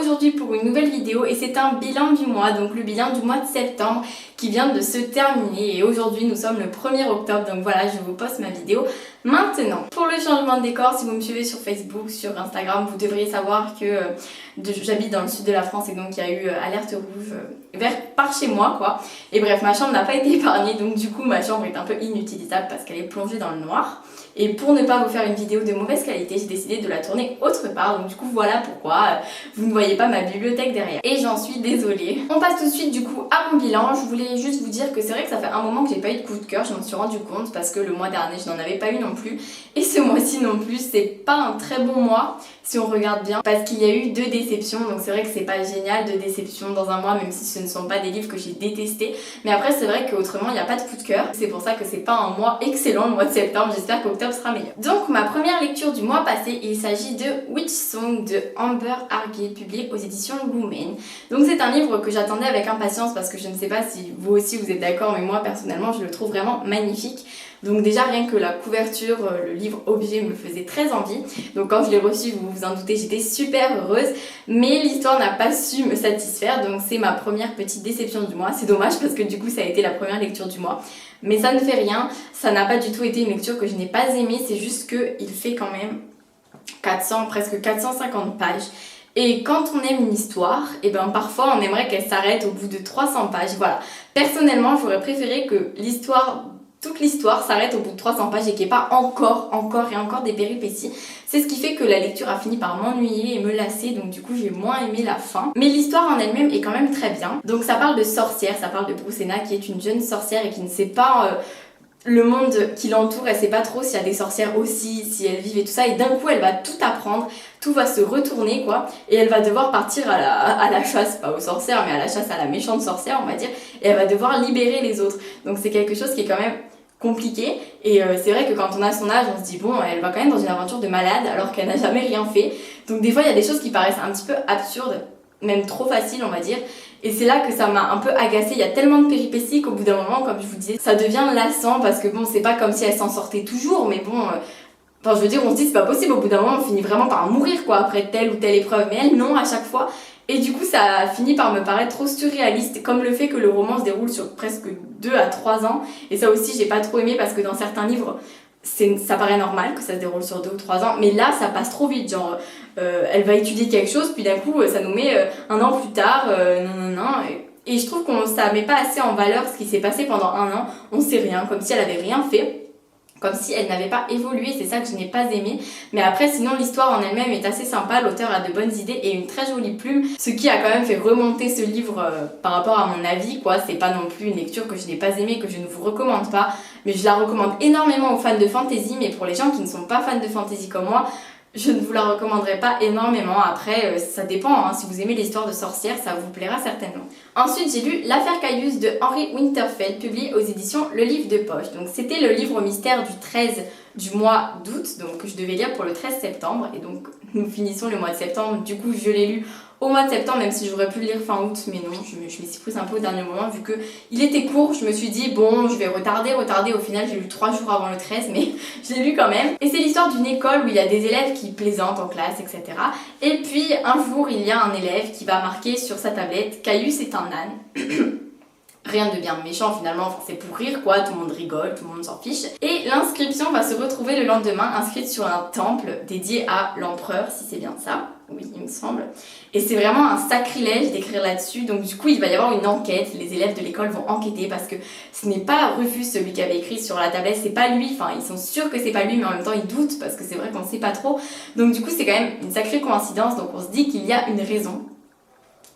aujourd'hui pour une nouvelle vidéo et c'est un bilan du mois, donc le bilan du mois de septembre qui vient de se terminer et aujourd'hui nous sommes le 1er octobre, donc voilà, je vous poste ma vidéo maintenant. Pour le changement de décor, si vous me suivez sur Facebook, sur Instagram, vous devriez savoir que j'habite dans le sud de la France et donc il y a eu alerte rouge par chez moi quoi. Et bref, ma chambre n'a pas été épargnée, donc du coup ma chambre est un peu inutilisable parce qu'elle est plongée dans le noir. Et pour ne pas vous faire une vidéo de mauvaise qualité, j'ai décidé de la tourner autre part. Donc du coup voilà pourquoi vous ne voyez pas ma bibliothèque derrière. Et j'en suis désolée. On passe tout de suite du coup à mon bilan. Je voulais juste vous dire que c'est vrai que ça fait un moment que j'ai pas eu de coup de cœur. Je m'en suis rendu compte parce que le mois dernier je n'en avais pas eu non plus. Et ce mois-ci non plus, c'est pas un très bon mois si on regarde bien. Parce qu'il y a eu 2 déceptions. Donc c'est vrai que c'est pas génial, 2 déceptions dans un mois, même si ce ne sont pas des livres que j'ai détestés. Mais après c'est vrai qu'autrement il n'y a pas de coup de cœur. C'est pour ça que c'est pas un mois excellent le mois de septembre. J'espère qu'octobre sera meilleur. Donc ma première lecture du mois passé, il s'agit de Witch Song de Amber Argyle, publié aux éditions Lumen. Donc c'est un livre que j'attendais avec impatience parce que je ne sais pas si vous aussi vous êtes d'accord, mais moi personnellement je le trouve vraiment magnifique. Donc déjà rien que la couverture, le livre objet me faisait très envie. Donc quand je l'ai reçu, vous vous en doutez, j'étais super heureuse. Mais l'histoire n'a pas su me satisfaire, donc c'est ma première petite déception du mois. C'est dommage parce que du coup ça a été la première lecture du mois. Mais ça ne fait rien, ça n'a pas du tout été une lecture que je n'ai pas aimée. C'est juste qu'il fait quand même presque 450 pages. Et quand on aime une histoire, et ben parfois on aimerait qu'elle s'arrête au bout de 300 pages. Voilà. Personnellement, j'aurais préféré que toute l'histoire s'arrête au bout de 300 pages et qu'il n'y ait pas encore des péripéties. C'est ce qui fait que la lecture a fini par m'ennuyer et me lasser, donc du coup j'ai moins aimé la fin. Mais l'histoire en elle-même est quand même très bien. Donc ça parle de sorcière, ça parle de Brusena qui est une jeune sorcière et qui ne sait pas le monde qui l'entoure, elle sait pas trop s'il y a des sorcières aussi, si elles vivent et tout ça, et d'un coup elle va tout apprendre, tout va se retourner quoi, et elle va devoir partir à la chasse, pas aux sorcières mais à la chasse à la méchante sorcière on va dire, et elle va devoir libérer les autres. Donc c'est quelque chose qui est quand même compliqué, et c'est vrai que quand on a son âge on se dit bon, elle va quand même dans une aventure de malade alors qu'elle n'a jamais rien fait, donc des fois il y a des choses qui paraissent un petit peu absurdes, même trop faciles on va dire. Et c'est là que ça m'a un peu agacée, il y a tellement de péripéties qu'au bout d'un moment, comme je vous disais, ça devient lassant parce que bon, c'est pas comme si elle s'en sortait toujours, mais bon, enfin je veux dire, on se dit c'est pas possible, au bout d'un moment on finit vraiment par mourir quoi, après telle ou telle épreuve, mais elle non à chaque fois. Et du coup ça a fini par me paraître trop surréaliste, comme le fait que le roman se déroule sur presque 2 à 3 ans, et ça aussi j'ai pas trop aimé parce que dans certains livres, ça paraît normal que ça se déroule sur 2 ou 3 ans, mais là ça passe trop vite, genre elle va étudier quelque chose puis d'un coup ça nous met un an plus tard, et je trouve qu'on ça met pas assez en valeur ce qui s'est passé pendant un an, on sait rien, comme si elle avait rien fait, comme si elle n'avait pas évolué, c'est ça que je n'ai pas aimé. Mais après sinon l'histoire en elle-même est assez sympa, l'auteur a de bonnes idées et une très jolie plume, ce qui a quand même fait remonter ce livre par rapport à mon avis quoi. C'est pas non plus une lecture que je n'ai pas aimée, que je ne vous recommande pas, mais je la recommande énormément aux fans de fantasy, mais pour les gens qui ne sont pas fans de fantasy comme moi, je ne vous la recommanderai pas énormément. Après ça dépend, hein. Si vous aimez l'histoire de sorcières, ça vous plaira certainement. Ensuite j'ai lu L'affaire Caius de Henry Winterfeld, publié aux éditions Le Livre de Poche. Donc c'était le livre mystère du 13 du mois d'août, donc je devais lire pour le 13 septembre, et donc nous finissons le mois de septembre, du coup je l'ai lu au mois de septembre, même si j'aurais pu le lire fin août, mais non, je m'y suis prise un peu au dernier moment, vu que il était court, je me suis dit bon, je vais retarder, au final j'ai lu 3 jours avant le 13, mais je l'ai lu quand même. Et c'est l'histoire d'une école où il y a des élèves qui plaisantent en classe, etc. Et puis un jour, il y a un élève qui va marquer sur sa tablette « Caius est un âne ». Rien de bien méchant finalement, enfin, c'est pour rire quoi, tout le monde rigole, tout le monde s'en fiche. Et l'inscription va se retrouver le lendemain inscrite sur un temple dédié à l'empereur, si c'est bien ça, oui il me semble. Et c'est vraiment un sacrilège d'écrire là-dessus, donc du coup il va y avoir une enquête, les élèves de l'école vont enquêter parce que ce n'est pas Rufus celui qui avait écrit sur la tablette, c'est pas lui, enfin ils sont sûrs que c'est pas lui mais en même temps ils doutent parce que c'est vrai qu'on sait pas trop. Donc du coup c'est quand même une sacrée coïncidence, donc on se dit qu'il y a une raison.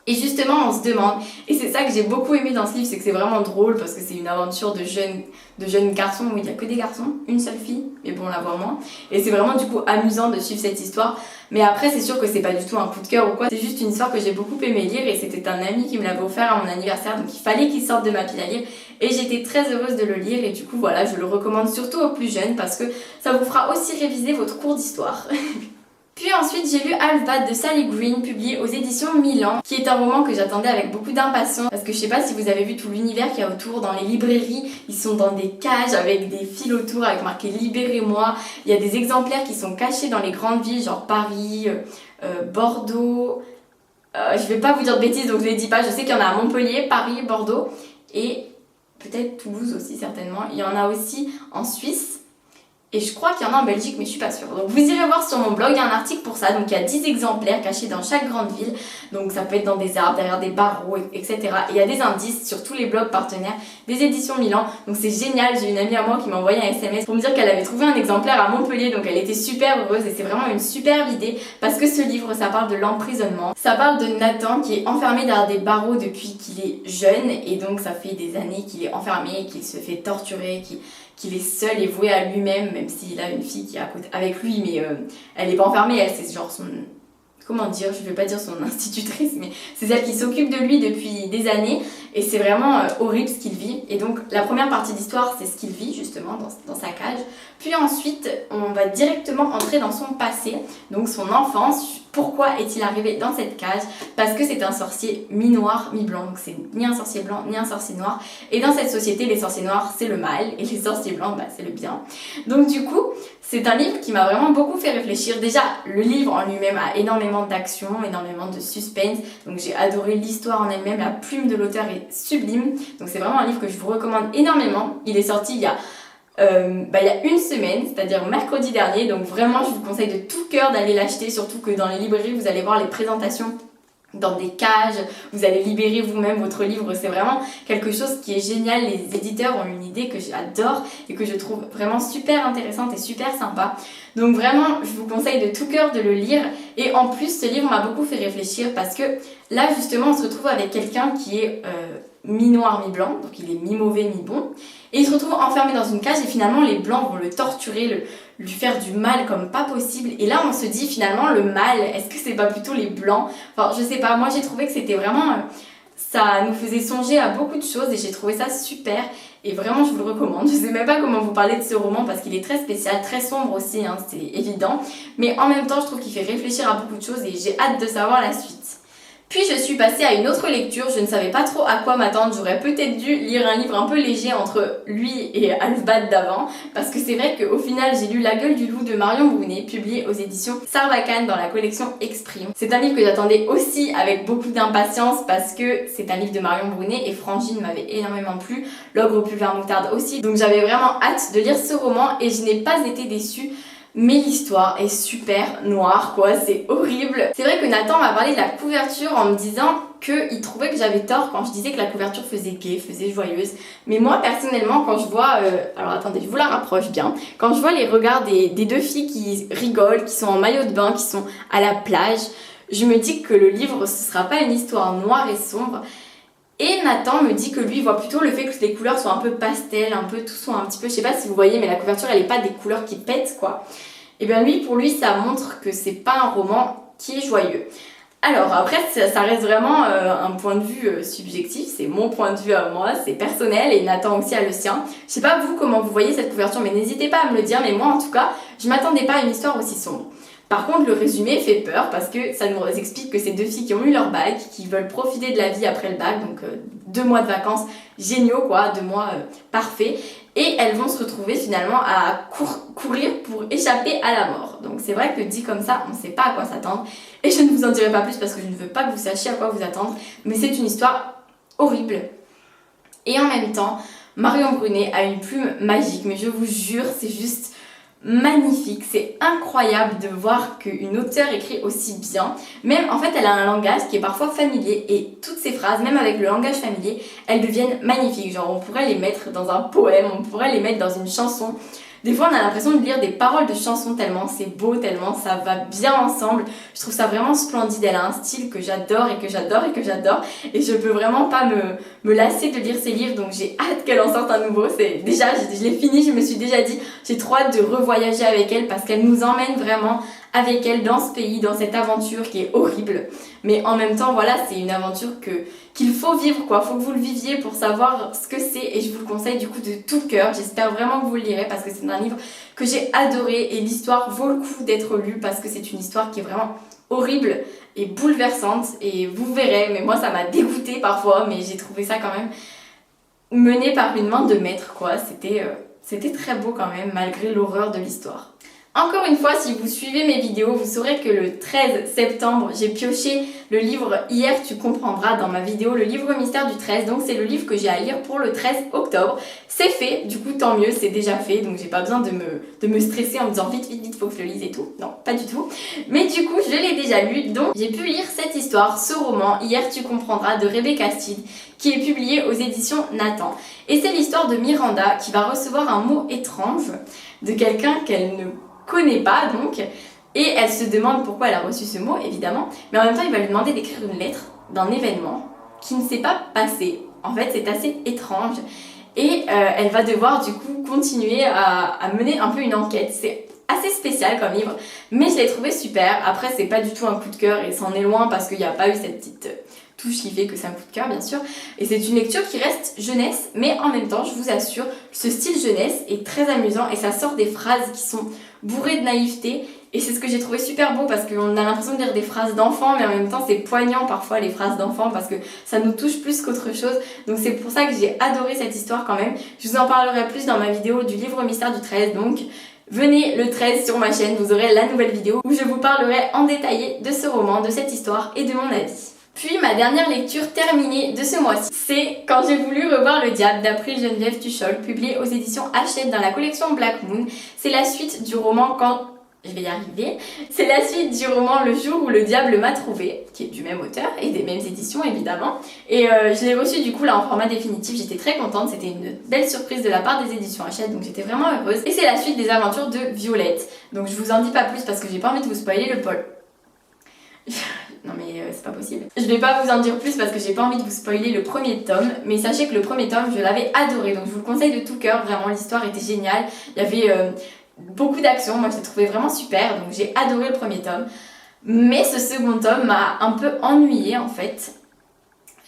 Et justement on se demande, et c'est ça que j'ai beaucoup aimé dans ce livre, c'est que c'est vraiment drôle parce que c'est une aventure de jeunes garçons où il n'y a que des garçons, une seule fille, mais bon on la voit moins. Et c'est vraiment du coup amusant de suivre cette histoire. Mais après c'est sûr que c'est pas du tout un coup de cœur ou quoi, c'est juste une histoire que j'ai beaucoup aimé lire et c'était un ami qui me l'avait offert à mon anniversaire, donc il fallait qu'il sorte de ma pile à lire. Et j'étais très heureuse de le lire et du coup voilà, je le recommande surtout aux plus jeunes parce que ça vous fera aussi réviser votre cours d'histoire. Puis ensuite j'ai lu Half-Bad de Sally Green, publié aux éditions Milan, qui est un roman que j'attendais avec beaucoup d'impatience parce que je sais pas si vous avez vu tout l'univers qu'il y a autour dans les librairies, ils sont dans des cages avec des fils autour avec marqué Libérez-moi, il y a des exemplaires qui sont cachés dans les grandes villes genre Paris, Bordeaux, Je vais pas vous dire de bêtises donc je les dis pas, je sais qu'il y en a à Montpellier, Paris, Bordeaux et peut-être Toulouse aussi certainement. Il y en a aussi en Suisse. Et je crois qu'il y en a en Belgique, mais je suis pas sûre. Donc vous irez voir sur mon blog, il y a un article pour ça. Donc il y a 10 exemplaires cachés dans chaque grande ville. Donc ça peut être dans des arbres, derrière des barreaux, etc. Et il y a des indices sur tous les blogs partenaires des éditions Milan. Donc c'est génial, j'ai une amie à moi qui m'a envoyé un SMS pour me dire qu'elle avait trouvé un exemplaire à Montpellier. Donc elle était super heureuse et c'est vraiment une superbe idée. Parce que ce livre, ça parle de l'emprisonnement. Ça parle de Nathan qui est enfermé derrière des barreaux depuis qu'il est jeune. Et donc ça fait des années qu'il est enfermé, qu'il se fait torturer, qu'il est seul et voué à lui-même, même s'il a une fille qui est à côté avec lui, mais elle n'est pas enfermée, elle c'est genre son... Comment dire, je vais pas dire son institutrice, mais c'est celle qui s'occupe de lui depuis des années et c'est vraiment horrible ce qu'il vit. Et donc la première partie de l'histoire c'est ce qu'il vit justement dans sa cage. Puis ensuite on va directement entrer dans son passé, donc son enfance. Pourquoi est-il arrivé dans cette cage? Parce que c'est un sorcier mi-noir, mi-blanc, donc c'est ni un sorcier blanc ni un sorcier noir. Et dans cette société, les sorciers noirs c'est le mal et les sorciers blancs bah, c'est le bien. Donc du coup, c'est un livre qui m'a vraiment beaucoup fait réfléchir. Déjà, le livre en lui-même a énormément d'action, énormément de suspense. Donc j'ai adoré l'histoire en elle-même, la plume de l'auteur est sublime. Donc c'est vraiment un livre que je vous recommande énormément. Il est sorti il y a une semaine, c'est-à-dire mercredi dernier, donc vraiment je vous conseille de tout cœur d'aller l'acheter, surtout que dans les librairies vous allez voir les présentations dans des cages, vous allez libérer vous-même votre livre, c'est vraiment quelque chose qui est génial. Les éditeurs ont une idée que j'adore et que je trouve vraiment super intéressante et super sympa. Donc vraiment, je vous conseille de tout cœur de le lire et en plus ce livre m'a beaucoup fait réfléchir parce que là justement on se retrouve avec quelqu'un qui est mi-noir, mi-blanc, donc il est mi-mauvais, mi-bon et il se retrouve enfermé dans une cage et finalement les blancs vont le torturer, lui faire du mal comme pas possible et là on se dit finalement le mal, est-ce que c'est pas plutôt les blancs? Enfin je sais pas, moi j'ai trouvé que c'était vraiment... ça nous faisait songer à beaucoup de choses et j'ai trouvé ça super et vraiment je vous le recommande. Je sais même pas comment vous parler de ce roman parce qu'il est très spécial, très sombre aussi, hein, c'est évident, mais en même temps je trouve qu'il fait réfléchir à beaucoup de choses et j'ai hâte de savoir la suite. Puis je suis passée à une autre lecture, je ne savais pas trop à quoi m'attendre, j'aurais peut-être dû lire un livre un peu léger entre lui et Alsbad d'avant, parce que c'est vrai qu'au final j'ai lu La Gueule du Loup de Marion Brunet, publié aux éditions Sarbacane dans la collection Exprime. C'est un livre que j'attendais aussi avec beaucoup d'impatience parce que c'est un livre de Marion Brunet et Frangine m'avait énormément plu, L'Ogre au pulver moutarde aussi, donc j'avais vraiment hâte de lire ce roman et je n'ai pas été déçue. Mais l'histoire est super noire quoi, c'est horrible. C'est vrai que Nathan m'a parlé de la couverture en me disant qu'il trouvait que j'avais tort quand je disais que la couverture faisait gaie, faisait joyeuse. Mais moi personnellement quand je vois, alors attendez je vous la rapproche bien, quand je vois les regards des deux filles qui rigolent, qui sont en maillot de bain, qui sont à la plage, je me dis que le livre ce sera pas une histoire noire et sombre. Et Nathan me dit que lui voit plutôt le fait que les couleurs soient un peu pastel, un peu tout soit un petit peu, je sais pas si vous voyez, mais la couverture elle est pas des couleurs qui pètent quoi. Et bien lui, pour lui, ça montre que c'est pas un roman qui est joyeux. Alors après, ça reste vraiment un point de vue subjectif, c'est mon point de vue à moi, c'est personnel et Nathan aussi a le sien. Je sais pas vous comment vous voyez cette couverture, mais n'hésitez pas à me le dire, mais moi en tout cas, je m'attendais pas à une histoire aussi sombre. Par contre, le résumé fait peur parce que ça nous explique que c'est deux filles qui ont eu leur bac, qui veulent profiter de la vie après le bac, donc 2 mois de vacances géniaux quoi, 2 mois parfaits, et elles vont se retrouver finalement à courir pour échapper à la mort. Donc c'est vrai que dit comme ça, on ne sait pas à quoi s'attendre, et je ne vous en dirai pas plus parce que je ne veux pas que vous sachiez à quoi vous attendre, mais c'est une histoire horrible. Et en même temps, Marion Brunet a une plume magique, mais je vous jure, c'est juste... magnifique, c'est incroyable de voir qu'une auteure écrit aussi bien. Même en fait elle a un langage qui est parfois familier et toutes ces phrases, même avec le langage familier, elles deviennent magnifiques. Genre on pourrait les mettre dans un poème, on pourrait les mettre dans une chanson. Des fois on a l'impression de lire des paroles de chansons tellement c'est beau, tellement ça va bien ensemble. Je trouve ça vraiment splendide, elle a un style que j'adore et que j'adore et que j'adore. Et je peux vraiment pas me lasser de lire ses livres, donc j'ai hâte qu'elle en sorte un nouveau. Déjà, je l'ai fini, je me suis déjà dit, j'ai trop hâte de revoyager avec elle parce qu'elle nous emmène vraiment avec elle dans ce pays, dans cette aventure qui est horrible. Mais en même temps, voilà, c'est une aventure qu'il faut vivre quoi, faut que vous le viviez pour savoir ce que c'est et je vous le conseille du coup de tout cœur. J'espère vraiment que vous le lirez parce que c'est un livre que j'ai adoré et l'histoire vaut le coup d'être lue parce que c'est une histoire qui est vraiment horrible et bouleversante et vous verrez, mais moi ça m'a dégoûtée parfois, mais j'ai trouvé ça quand même mené par une main de maître quoi, c'était très beau quand même malgré l'horreur de l'histoire. Encore une fois, si vous suivez mes vidéos, vous saurez que le 13 septembre, j'ai pioché le livre Hier tu comprendras dans ma vidéo, le livre mystère du 13. Donc c'est le livre que j'ai à lire pour le 13 octobre. C'est fait, du coup tant mieux, c'est déjà fait. Donc j'ai pas besoin de me stresser en me disant vite, faut que je le lise et tout. Non, pas du tout. Mais du coup, je l'ai déjà lu. Donc j'ai pu lire cette histoire, ce roman, Hier tu comprendras de Rebecca Steed, qui est publié aux éditions Nathan. Et c'est l'histoire de Miranda qui va recevoir un mot étrange de quelqu'un qu'elle ne connaît pas donc, et elle se demande pourquoi elle a reçu ce mot évidemment, mais en même temps il va lui demander d'écrire une lettre d'un événement qui ne s'est pas passé. En fait c'est assez étrange et elle va devoir du coup continuer à mener un peu une enquête. C'est assez spécial comme livre, mais je l'ai trouvé super. Après c'est pas du tout un coup de cœur et c'en est loin parce qu'il n'y a pas eu cette petite touche qui fait que c'est un coup de cœur bien sûr, et c'est une lecture qui reste jeunesse, mais en même temps je vous assure ce style jeunesse est très amusant et ça sort des phrases qui sont bourrées de naïveté, et c'est ce que j'ai trouvé super beau parce qu'on a l'impression de lire des phrases d'enfants, mais en même temps c'est poignant parfois les phrases d'enfants parce que ça nous touche plus qu'autre chose. Donc c'est pour ça que j'ai adoré cette histoire quand même. Je vous en parlerai plus dans ma vidéo du livre mystère du 13, donc venez le 13 sur ma chaîne, vous aurez la nouvelle vidéo où je vous parlerai en détaillé de ce roman, de cette histoire et de mon avis. Puis ma dernière lecture terminée de ce mois-ci, c'est Quand j'ai voulu revoir le diable d'April Geneviève Tuchol, publié aux éditions Hachette dans la collection Black Moon. C'est la suite du roman Je vais y arriver. C'est la suite du roman Le jour où le diable m'a trouvé, qui est du même auteur et des mêmes éditions évidemment. Et je l'ai reçu du coup là en format définitif, j'étais très contente, c'était une belle surprise de la part des éditions Hachette, donc j'étais vraiment heureuse. Et c'est la suite des aventures de Violette. Donc je vous en dis pas plus parce que j'ai pas envie de vous spoiler le pôle. Non mais c'est pas possible. Je vais pas vous en dire plus parce que j'ai pas envie de vous spoiler le premier tome, mais sachez que le premier tome je l'avais adoré, donc je vous le conseille de tout cœur, vraiment l'histoire était géniale, il y avait beaucoup d'action, moi je l'ai trouvé vraiment super, donc j'ai adoré le premier tome. Mais ce second tome m'a un peu ennuyée en fait.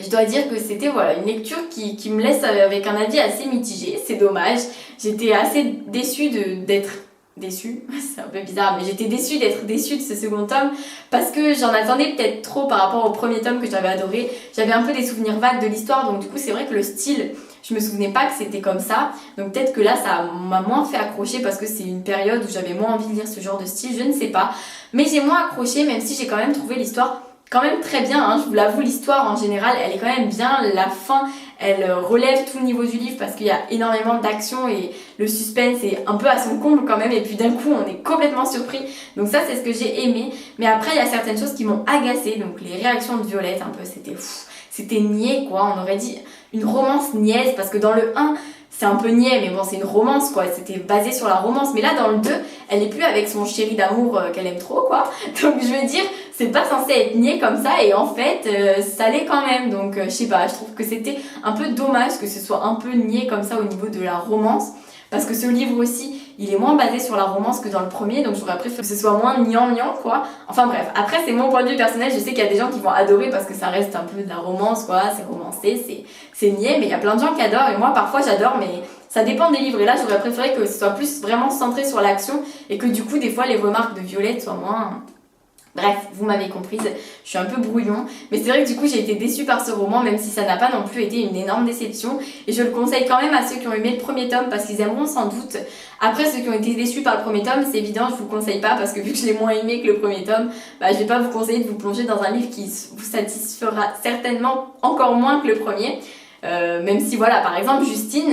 Je dois dire que c'était voilà, une lecture qui me laisse avec un avis assez mitigé, c'est dommage. J'étais assez déçue d'être déçue, c'est un peu bizarre, mais j'étais déçue d'être déçue de ce second tome parce que j'en attendais peut-être trop par rapport au premier tome que j'avais adoré. J'avais un peu des souvenirs vagues de l'histoire, donc du coup c'est vrai que le style, je me souvenais pas que c'était comme ça, donc peut-être que là ça m'a moins fait accrocher parce que c'est une période où j'avais moins envie de lire ce genre de style, je ne sais pas, mais j'ai moins accroché même si j'ai quand même trouvé l'histoire quand même très bien, hein, je vous l'avoue, l'histoire en général elle est quand même bien, la fin elle relève tout le niveau du livre parce qu'il y a énormément d'action et le suspense est un peu à son comble quand même, et puis d'un coup on est complètement surpris, donc ça c'est ce que j'ai aimé. Mais après il y a certaines choses qui m'ont agacée, donc les réactions de Violette un peu c'était niais quoi, on aurait dit une romance niaise parce que dans le 1 c'est un peu niais, mais bon c'est une romance quoi, c'était basé sur la romance, mais là dans le 2 elle est plus avec son chéri d'amour qu'elle aime trop quoi, donc je veux dire c'est pas censé être niais comme ça, et en fait ça l'est quand même, donc je sais pas, je trouve que c'était un peu dommage que ce soit un peu niais comme ça au niveau de la romance, parce que ce livre aussi il est moins basé sur la romance que dans le premier, donc j'aurais préféré que ce soit moins gnangnan quoi. Enfin bref, après c'est mon point de vue personnel, je sais qu'il y a des gens qui vont adorer parce que ça reste un peu de la romance quoi, c'est romancé, c'est niais, mais il y a plein de gens qui adorent, et moi parfois j'adore, mais ça dépend des livres, et là j'aurais préféré que ce soit plus vraiment centré sur l'action et que du coup des fois les remarques de Violette soient moins... Bref, vous m'avez comprise, je suis un peu brouillon, mais c'est vrai que du coup j'ai été déçue par ce roman, même si ça n'a pas non plus été une énorme déception, et je le conseille quand même à ceux qui ont aimé le premier tome parce qu'ils aimeront sans doute. Après ceux qui ont été déçus par le premier tome, c'est évident, je vous le conseille pas parce que vu que je l'ai moins aimé que le premier tome, bah, je vais pas vous conseiller de vous plonger dans un livre qui vous satisfera certainement encore moins que le premier. Même si voilà, par exemple Justine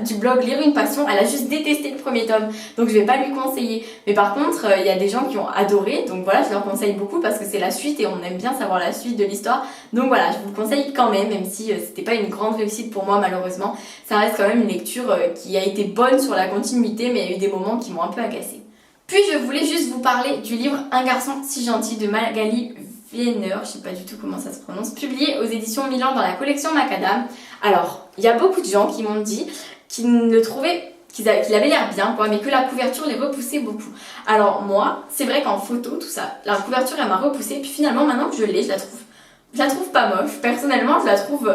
du blog Lire une passion, elle a juste détesté le premier tome, donc je vais pas lui conseiller. Mais par contre il y a des gens qui ont adoré, donc voilà, je leur conseille beaucoup parce que c'est la suite et on aime bien savoir la suite de l'histoire, donc voilà, je vous le conseille quand même si c'était pas une grande réussite pour moi malheureusement. Ça reste quand même une lecture qui a été bonne sur la continuité, mais il y a eu des moments qui m'ont un peu agacée. Puis je voulais juste vous parler du livre Un garçon si gentil de Magali Wiener, je sais pas du tout comment ça se prononce, publié aux éditions Milan dans la collection Macadam. Alors, il y a beaucoup de gens qui m'ont dit qu'ils le trouvaient, qu'il avait l'air bien quoi, mais que la couverture les repoussait beaucoup. Alors moi, c'est vrai qu'en photo, tout ça, la couverture elle m'a repoussée, puis finalement maintenant que je l'ai, je la trouve pas moche. Personnellement, je la trouve...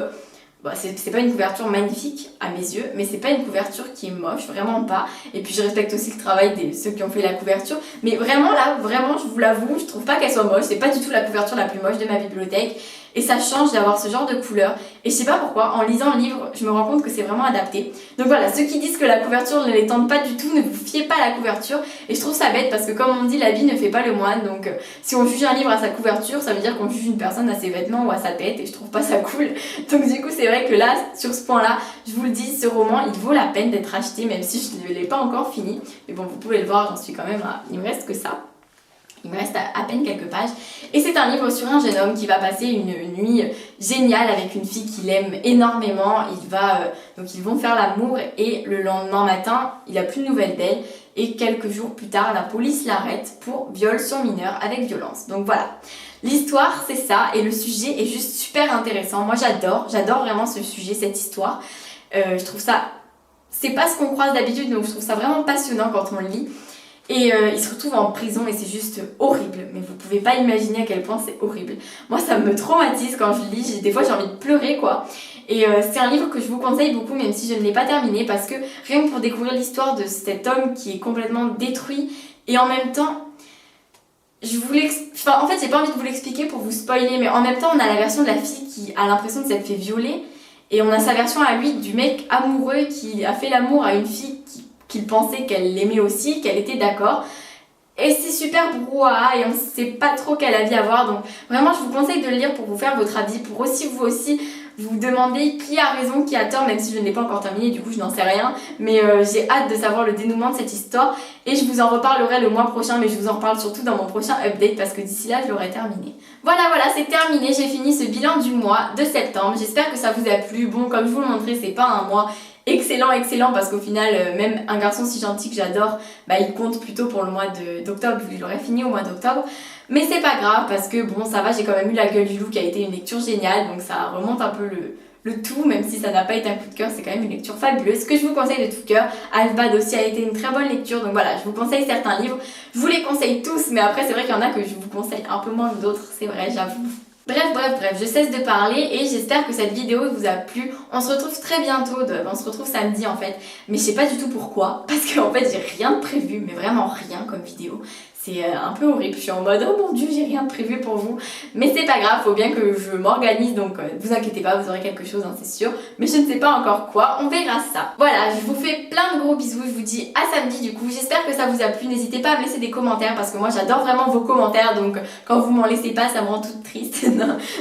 Bon, c'est pas une couverture magnifique à mes yeux, mais c'est pas une couverture qui est moche, vraiment pas. Et puis je respecte aussi le travail de ceux qui ont fait la couverture. Mais vraiment là, vraiment, je vous l'avoue, je trouve pas qu'elle soit moche. C'est pas du tout la couverture la plus moche de ma bibliothèque. et ça change d'avoir ce genre de couleur. Et je sais pas pourquoi, en lisant le livre, je me rends compte que c'est vraiment adapté. Donc voilà, ceux qui disent que la couverture ne les tente pas du tout, ne vous fiez pas à la couverture. Et je trouve ça bête parce que comme on dit, l'habit ne fait pas le moine. Donc si on juge un livre à sa couverture, ça veut dire qu'on juge une personne à ses vêtements ou à sa tête, et je trouve pas ça cool. Donc du coup c'est vrai que là, sur ce point-là, je vous le dis, ce roman il vaut la peine d'être acheté, même si je ne l'ai pas encore fini. Mais bon, vous pouvez le voir, j'en suis quand même à... Il me reste que ça. Il me reste à peine quelques pages. Et c'est un livre sur un jeune homme qui va passer une nuit géniale avec une fille qu'il aime énormément. Donc ils vont faire l'amour et le lendemain matin, il n'a plus de nouvelles d'elle. Et quelques jours plus tard, la police l'arrête pour viol sur mineur avec violence. Donc voilà, l'histoire c'est ça et le sujet est juste super intéressant. Moi j'adore vraiment ce sujet, cette histoire. Je trouve ça, c'est pas ce qu'on croise d'habitude, donc je trouve ça vraiment passionnant quand on le lit. Et il se retrouve en prison et c'est juste horrible, mais vous pouvez pas imaginer à quel point c'est horrible. Moi ça me traumatise quand je le lis, des fois j'ai envie de pleurer quoi. Et c'est un livre que je vous conseille beaucoup même si je ne l'ai pas terminé, parce que rien que pour découvrir l'histoire de cet homme qui est complètement détruit et en même temps... en fait j'ai pas envie de vous l'expliquer pour vous spoiler, mais en même temps on a la version de la fille qui a l'impression de s'être fait violer et on a sa version à lui du mec amoureux qui a fait l'amour à une fille qu'il pensait qu'elle l'aimait aussi, qu'elle était d'accord. Et c'est super brouhaha et on sait pas trop quel avis avoir. Donc vraiment je vous conseille de le lire pour vous faire votre avis, pour aussi vous demander qui a raison, qui a tort, même si je ne l'ai pas encore terminé, du coup je n'en sais rien. Mais j'ai hâte de savoir le dénouement de cette histoire et je vous en reparlerai le mois prochain, mais je vous en reparle surtout dans mon prochain update parce que d'ici là je l'aurai terminé. Voilà, c'est terminé, j'ai fini ce bilan du mois de septembre. J'espère que ça vous a plu. Bon, comme je vous le montrais, c'est pas un mois excellent parce qu'au final même Un garçon si gentil que j'adore, il compte plutôt pour le mois d'octobre, je l'aurais fini au mois d'octobre, mais c'est pas grave parce que bon ça va, j'ai quand même eu La gueule du loup qui a été une lecture géniale, donc ça remonte un peu le tout, même si ça n'a pas été un coup de cœur, c'est quand même une lecture fabuleuse que je vous conseille de tout cœur. Albad aussi a été une très bonne lecture, donc voilà, je vous conseille certains livres, je vous les conseille tous, mais après c'est vrai qu'il y en a que je vous conseille un peu moins que d'autres, c'est vrai, j'avoue. Bref, je cesse de parler et j'espère que cette vidéo vous a plu. On se retrouve très bientôt, on se retrouve samedi en fait, mais je sais pas du tout pourquoi, parce qu'en fait j'ai rien de prévu, mais vraiment rien comme vidéo. C'est un peu horrible, je suis en mode oh mon dieu j'ai rien de prévu pour vous, mais c'est pas grave, faut bien que je m'organise, donc vous inquiétez pas, vous aurez quelque chose hein, c'est sûr, mais je ne sais pas encore quoi, on verra ça. Voilà, je vous fais plein de gros bisous, je vous dis à samedi du coup, j'espère que ça vous a plu, n'hésitez pas à me laisser des commentaires parce que moi j'adore vraiment vos commentaires, donc quand vous m'en laissez pas ça me rend toute triste.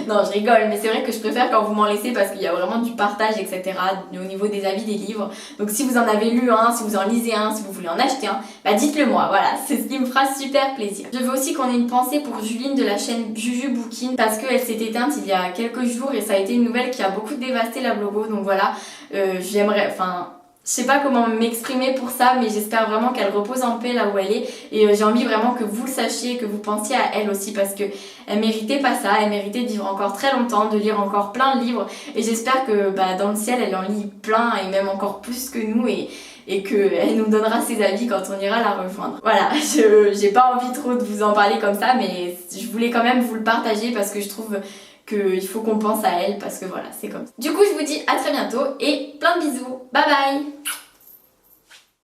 non je rigole, mais c'est vrai que je préfère quand vous m'en laissez parce qu'il y a vraiment du partage etc au niveau des avis des livres, donc si vous en avez lu un, si vous en lisez un, si vous voulez en acheter un, dites-le moi, voilà, c'est ce qui me fera super plaisir. Je veux aussi qu'on ait une pensée pour Juline de la chaîne Juju Bookin parce qu'elle s'est éteinte il y a quelques jours et ça a été une nouvelle qui a beaucoup dévasté la blogo, donc voilà, j'aimerais, je sais pas comment m'exprimer pour ça, mais j'espère vraiment qu'elle repose en paix là où elle est et j'ai envie vraiment que vous le sachiez, que vous pensiez à elle aussi parce que elle méritait pas ça, elle méritait de vivre encore très longtemps, de lire encore plein de livres et j'espère que dans le ciel elle en lit plein et même encore plus que nous et qu'elle nous donnera ses avis quand on ira la rejoindre. Voilà, j'ai pas envie trop de vous en parler comme ça, mais je voulais quand même vous le partager parce que je trouve qu'il faut qu'on pense à elle parce que voilà, c'est comme ça. Du coup, je vous dis à très bientôt et plein de bisous. Bye bye!